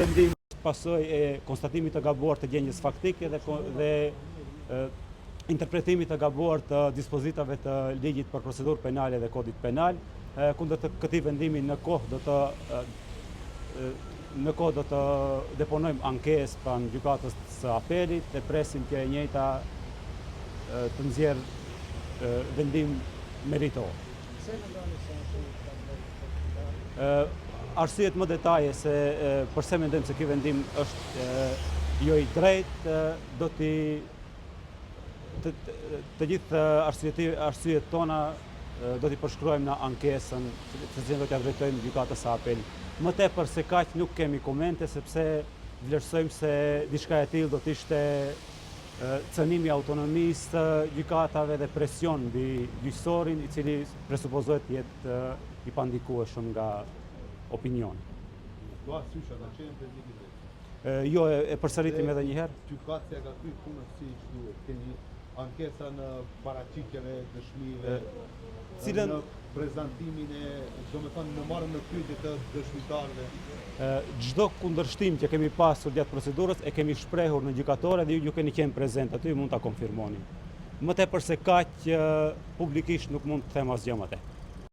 Vendim pasojë e konstatimit të gabuar të gjendjes faktike dhe interpretimit të gabuar të dispozitave të ligjit për procedurë penale dhe kodit penal. Kundër të këtij vendimi në kohë do të deponojmë ankesë pranë gjykatës së apelit dhe presim që e njëjta të nxjerrë vendim meritor. Arsyet më detaje se përse mendojmë se ky vendim është jo i drejtë, do të gjithë arsyet tona do t'i përshkruajmë në ankesën të cilën do t'ia drejtojmë gjykatës së apelit. Më tepër se kaq nuk kemi komente sepse vlerësojmë se diçka e tillë do të ishte cënimi i autonomisë të gjykatave dhe presion mbi gjyqësorin i cili presupozohet të jetë i pandikueshëm nga opinioni. Do asysha nga qenë të ligjit. Jo, e përsëritim edhe një herë. Gjykatja ka kryer punën si duhet. Keni ankesa në paraqitjen e dëshmive, në prezantimin e, domethënë në marrjen në pyetje të dëshmitarëve. Çdo kundërshtim që kemi pasur gjatë procedurës e kemi shprehur në gjykatore dhe ju keni qenë prezent aty, mund ta konfirmoni. Më tepër se kaq publikisht nuk mund të them asgjë më tepër.